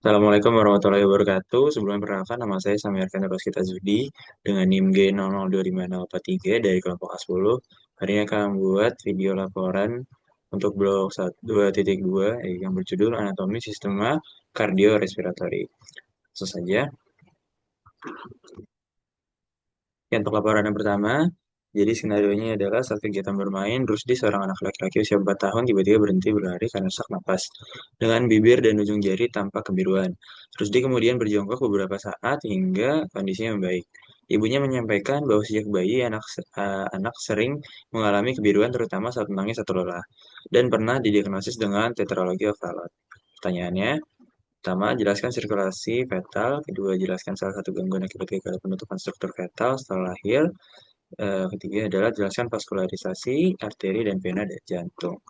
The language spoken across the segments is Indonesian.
Assalamualaikum warahmatullahi wabarakatuh. Sebelumnya perkenalkan nama saya Samirkan Roskita Zudi dengan NIM G002543 dari kelompok A10. Hari ini akan membuat video laporan untuk blok 2.2 yang berjudul Anatomi Sistema Kardiorespiratory. Langsung saja. Ya, untuk laporan yang pertama, jadi skenario-nya adalah saat kegiatan bermain, Rusdi seorang anak laki-laki usia 4 tahun tiba-tiba berhenti berlari karena sesak napas dengan bibir dan ujung jari tampak kebiruan. Rusdi kemudian berjongkok beberapa saat hingga kondisinya membaik. Ibunya menyampaikan bahwa sejak bayi anak sering mengalami kebiruan terutama saat menangis atau lelah dan pernah didiagnosis dengan tetralogi of Fallot. Pertanyaannya, pertama, jelaskan sirkulasi fetal. Kedua, jelaskan salah satu gangguan akibat gagal penutupan struktur fetal setelah lahir. Ketiga adalah jelaskan vaskularisasi arteri dan vena dan jantung.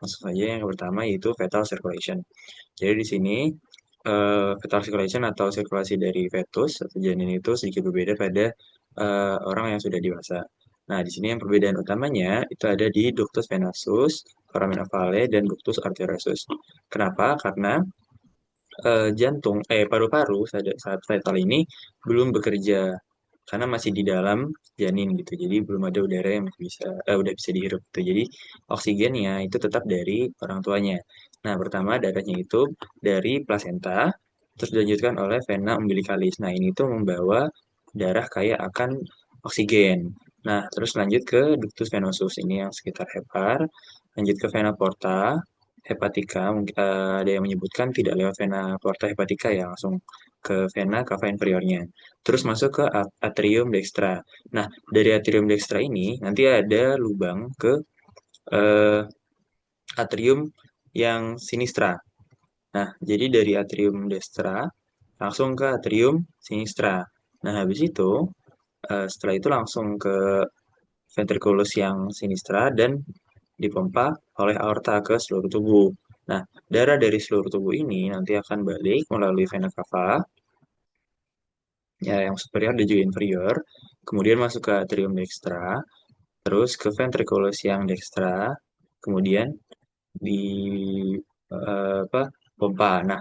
Langsung saja yang pertama yaitu fetal circulation. Jadi di sini fetal circulation atau sirkulasi dari fetus atau janin itu sedikit berbeda pada orang yang sudah dewasa. Nah, di sini yang perbedaan utamanya itu ada di ductus venosus, foramen ovale, dan ductus arteriosus. Kenapa? Karena paru-paru saat fetal ini belum bekerja karena masih di dalam janin gitu. Jadi belum ada udara yang udah bisa dihirup gitu. Jadi oksigennya itu tetap dari orang tuanya. Nah, pertama darahnya itu dari plasenta, terus dilanjutkan oleh vena umbilicalis. Nah, ini tuh membawa darah kaya akan oksigen. Nah, terus lanjut ke ductus venosus ini yang sekitar hepar, lanjut ke vena porta, hepatika, mungkin ada yang menyebutkan tidak lewat vena porta hepatika ya, langsung ke vena cava inferiornya. Terus masuk ke atrium dextra. Nah, dari atrium dextra ini nanti ada lubang ke eh, atrium yang sinistra. Nah, jadi dari atrium dextra langsung ke atrium sinistra. Nah, habis itu setelah itu langsung ke ventriculus yang sinistra dan dipompa oleh aorta ke seluruh tubuh. Nah, darah dari seluruh tubuh ini nanti akan balik melalui vena cava, ya yang superior dan juga inferior, kemudian masuk ke atrium dextra, terus ke ventriculus yang dextra, kemudian di apa pompa. Nah,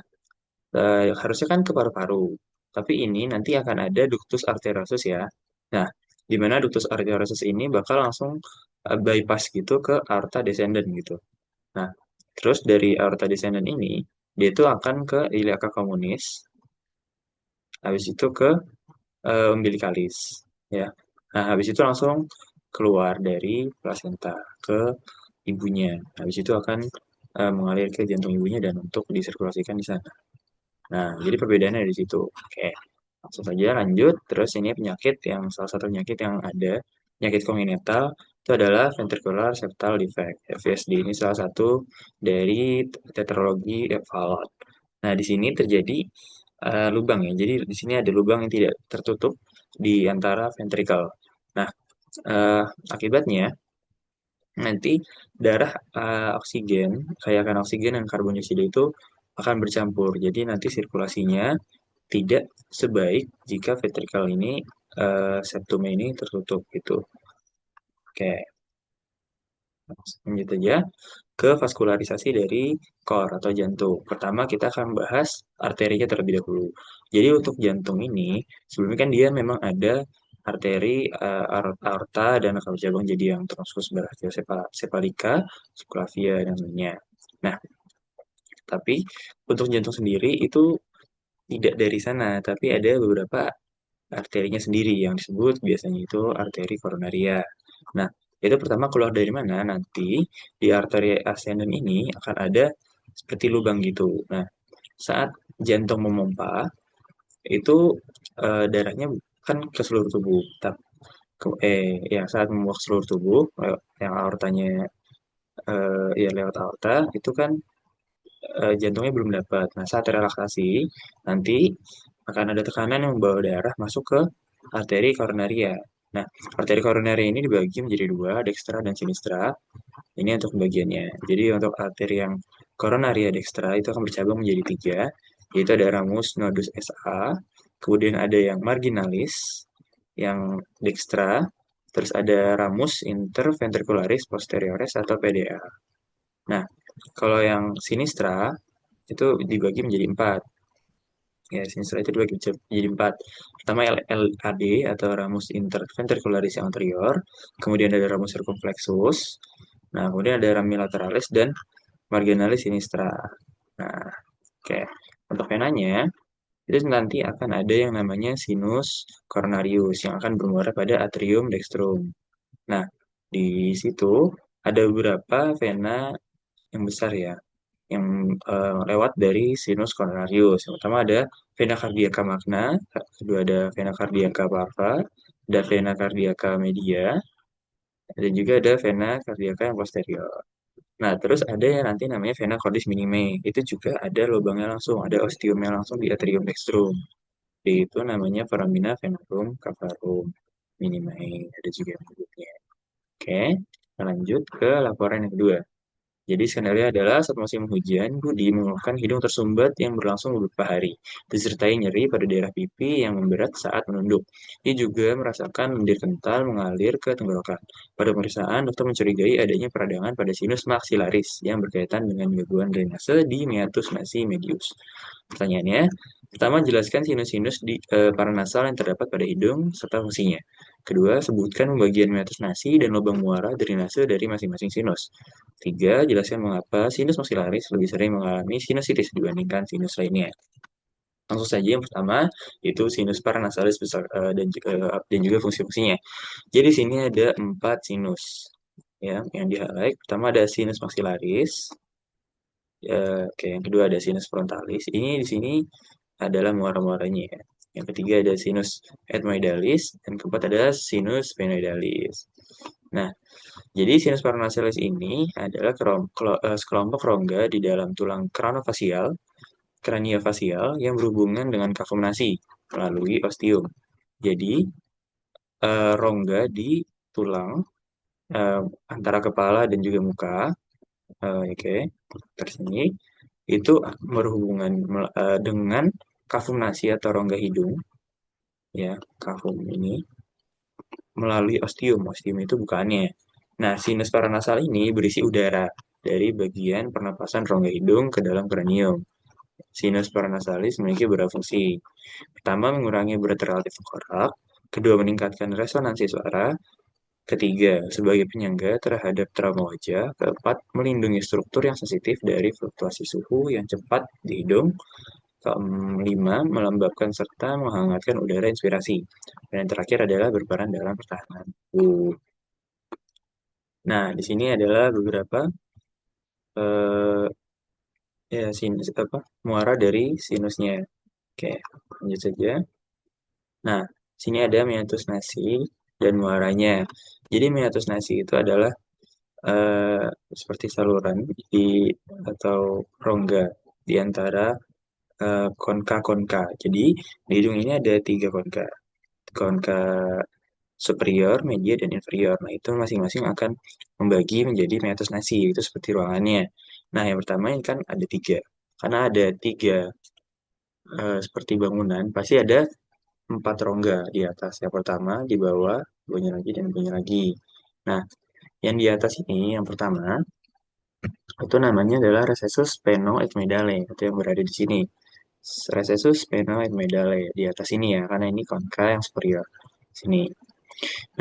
harusnya kan ke paru-paru, tapi ini nanti akan ada ductus arteriosus ya. Nah, di mana ductus arteriosus ini bakal langsung bypass gitu ke aorta descendant gitu. Nah, terus dari aorta descendant ini, dia itu akan ke iliaca communis, habis itu ke umbilicalis, ya. Nah, habis itu langsung keluar dari plasenta ke ibunya. Habis itu akan mengalir ke jantung ibunya dan untuk disirkulasikan di sana. Nah, jadi perbedaannya di situ. Oke, langsung saja lanjut. Terus ini penyakit yang salah satu penyakit yang ada, penyakit kongenital itu adalah ventricular septal defect. FVSD ini salah satu dari tetralogi Fallot. Nah, di sini terjadi lubang ya. Jadi di sini ada lubang yang tidak tertutup di antara ventricle. Nah, eh, akibatnya nanti darah oksigen, kayakan oksigen dan karbon dioksida itu akan bercampur. Jadi nanti sirkulasinya tidak sebaik jika ventricle ini septumnya ini tertutup gitu. Oke, lanjut aja ke vaskularisasi dari core atau jantung. Pertama kita akan bahas arterinya terlebih dahulu. Jadi untuk jantung ini sebelumnya kan dia memang ada arteri aorta dan akal jabang jadi yang transkus brachiosepalika, subclavia dan lainnya. Nah, tapi untuk jantung sendiri itu tidak dari sana, tapi ada beberapa arterinya sendiri yang disebut biasanya itu arteri koronaria. Nah, itu pertama keluar dari mana? Nanti di arteri ascendant ini akan ada seperti lubang gitu. Nah, saat jantung memompa, itu darahnya kan ke seluruh tubuh. Ya saat memompa ke seluruh tubuh, yang aortanya ya lewat aorta, itu kan jantungnya belum dapat. Nah, saat relaksasi, nanti akan ada tekanan yang membawa darah masuk ke arteri koronaria. Nah, arteri koronaria ini dibagi menjadi dua, dextra dan sinistra. Ini untuk pembagiannya. Jadi untuk arteri yang koronaria dextra itu akan bercabang menjadi tiga, yaitu ada ramus nodus SA, kemudian ada yang marginalis, yang dextra, terus ada ramus interventricularis posteriores atau PDA. Nah, kalau yang sinistra itu dibagi menjadi empat. Ya, sinistra itu dibagi jadi empat. Pertama LAD atau ramus interventricularis anterior, kemudian ada ramus circumflexus, nah kemudian ada rami lateralis dan marginalis sinistra. Nah, oke. Untuk venanya, itu nanti akan ada yang namanya sinus coronarius yang akan bermuara pada atrium dextrum. Nah, di situ ada beberapa vena yang besar ya, yang lewat dari sinus coronarius. Yang pertama ada vena cardiaca magna, kedua ada vena cardiaca parva, ada vena cardiaca media, dan juga ada vena cardiaca yang posterior. Nah, terus ada yang nanti namanya vena cordis minime. Itu juga ada lubangnya langsung, ada ostiumnya langsung di atrium dextrum. Itu namanya foramina venarum cavarum minime. Ada juga yang menyebutnya. Oke, kita lanjut ke laporan yang kedua. Jadi skenario adalah saat musim hujan, Budi mengeluhkan hidung tersumbat yang berlangsung beberapa hari, disertai nyeri pada daerah pipi yang memberat saat menunduk. Dia juga merasakan lendir kental mengalir ke tenggorokan. Pada pemeriksaan, dokter mencurigai adanya peradangan pada sinus maxillaris yang berkaitan dengan gangguan drainase di meatus nasi medius. Pertanyaannya, pertama jelaskan sinus-sinus di paranasal yang terdapat pada hidung serta fungsinya. Kedua, sebutkan pembagian meatus nasi dan lubang muara drainase dari masing-masing sinus. Tiga, jelaskan mengapa sinus maxillaris lebih sering mengalami sinusitis dibandingkan sinus lainnya. Langsung saja yang pertama itu sinus paranasalis dan juga fungsi-fungsinya. Jadi di sini ada 4 sinus ya yang di highlight. Pertama ada sinus maxillaris. Oke, yang kedua ada sinus frontalis. Ini di sini adalah muara-muaranya ya. Yang ketiga ada sinus ethmoidalis dan keempat ada sinus sphenoidalis. Nah, jadi sinus paranasalis ini adalah sekelompok rongga di dalam tulang kraniofasial yang berhubungan dengan kavum nasi melalui ostium. Jadi, rongga di tulang eh, antara kepala dan juga muka, oke, terus ini itu berhubungan dengan kavum nasi atau rongga hidung, ya, kavum ini melalui ostium. Ostium itu bukannya. Nah, sinus paranasal ini berisi udara dari bagian pernapasan rongga hidung ke dalam kranium. Sinus paranasalis memiliki beberapa fungsi. Pertama, mengurangi berat relatif tengkorak. Kedua, meningkatkan resonansi suara. Ketiga, sebagai penyangga terhadap trauma wajah. Keempat, melindungi struktur yang sensitif dari fluktuasi suhu yang cepat di hidung. Kelima, melembabkan serta menghangatkan udara inspirasi. Dan yang terakhir adalah berperan dalam pertahanan tubuh. Nah, di sini adalah beberapa eh, ya sinus apa muara dari sinusnya. Oke, lanjut saja. Nah, sini ada meatus nasi dan muaranya. Jadi meatus nasi itu adalah eh, seperti saluran di atau rongga di antara konka-konka. Jadi di hidung ini ada tiga konka. Konka superior, media, dan inferior. Nah, itu masing-masing akan membagi menjadi meatus nasi. Itu seperti ruangannya. Nah, yang pertama ini kan ada tiga. Karena ada tiga seperti bangunan, pasti ada empat rongga di atas. Yang pertama, di bawah, bawahnya lagi, dan bawahnya lagi. Nah, yang di atas ini, yang pertama, itu namanya adalah recessus sphenoethmoidale, itu yang berada di sini. Recessus sphenoethmoidale, di atas ini ya, karena ini konka yang superior. Sini.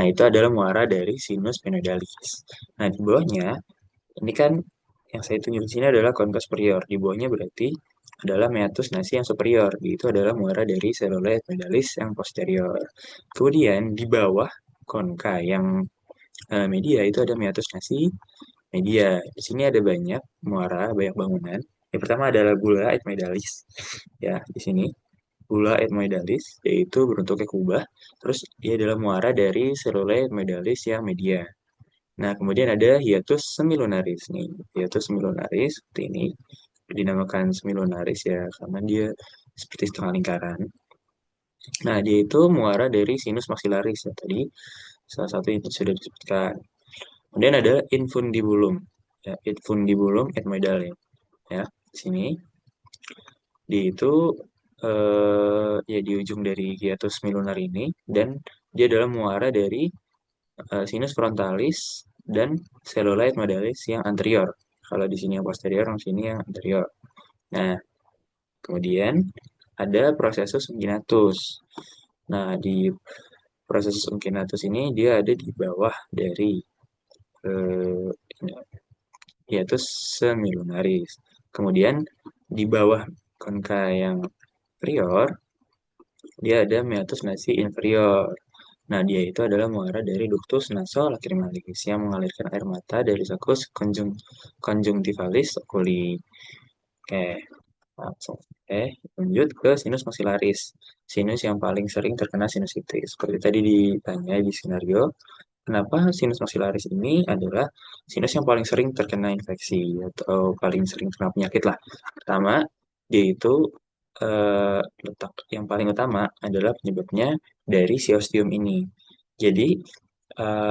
Nah, itu adalah muara dari sinus sphenoidalis. Nah, di bawahnya, ini kan yang saya tunjuk di sini adalah konka superior. Di bawahnya berarti adalah meatus nasi yang superior. Itu adalah muara dari cellula ethmoidalis yang posterior. Kemudian di bawah konka yang media itu ada meatus nasi media. Di sini ada banyak muara, banyak bangunan. Yang pertama adalah gula ethmoidalis. Ya, di sini gula ethmoidalis yaitu bentuknya kubah. Terus dia adalah muara dari cellula ethmoidalis yang media. Nah, kemudian ada hiatus semilunaris nih. Hiatus semilunaris seperti ini. Dinamakan semilunaris ya karena dia seperti setengah lingkaran. Nah, dia itu muara dari sinus maxillaris ya tadi. Salah satu itu sudah disebutkan. Kemudian ada infundibulum. Ya, infundibulum ethmoidale. Ya, di sini. Di itu ya di ujung dari hiatus milunar ini dan dia adalah muara dari sinus frontalis dan celluloid modalis yang anterior. Kalau di sini yang posterior, di sini yang anterior. Nah, kemudian ada prosesus ungulatus. Nah, di prosesus ungulatus ini dia ada di bawah dari eh, yaitu semilunaris. Kemudian di bawah konka yang inferior, dia ada meatus nasi inferior. Nah, dia itu adalah muara dari ductus nasolacrimalis yang mengalirkan air mata dari sakus conjunctivalis oculi. Oke, langsung. Lanjut ke sinus maxillaris. Sinus yang paling sering terkena sinusitis. Seperti tadi ditanya di skenario, kenapa sinus maxillaris ini adalah sinus yang paling sering terkena infeksi atau paling sering terkena penyakit lah. Pertama, dia itu letak yang paling utama adalah penyebabnya dari si ostium ini. Jadi,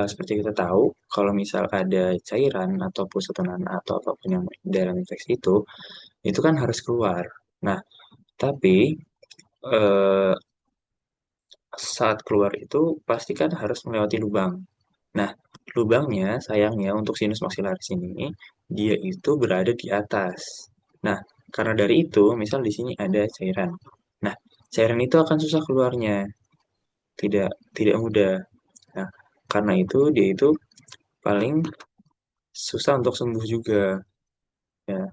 seperti kita tahu, kalau misal ada cairan atau pusat atau apapun yang dalam infeksi itu kan harus keluar. Nah, tapi eh, saat keluar itu pasti kan harus melewati lubang. Nah, lubangnya sayangnya untuk sinus maxillaris ini dia itu berada di atas. Nah, karena dari itu, misal di sini ada cairan. Nah, cairan itu akan susah keluarnya, tidak tidak mudah. Nah, karena itu dia itu paling susah untuk sembuh juga, ya,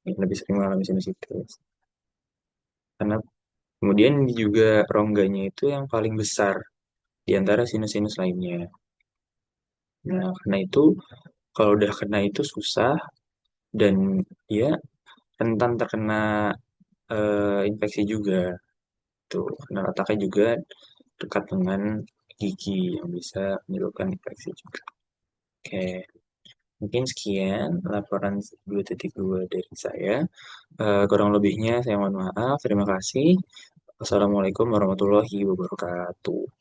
yang lebih sering mengalami sinusitis. Karena kemudian juga rongganya itu yang paling besar di antara sinus-sinus lainnya. Nah, karena itu kalau udah kena itu susah dan dia rentan terkena infeksi juga. Tuh, karena letaknya juga dekat dengan gigi yang bisa menyebabkan infeksi juga. Oke, mungkin sekian laporan 2.2 dari saya. Kurang lebihnya saya mohon maaf. Terima kasih. Wassalamualaikum warahmatullahi wabarakatuh.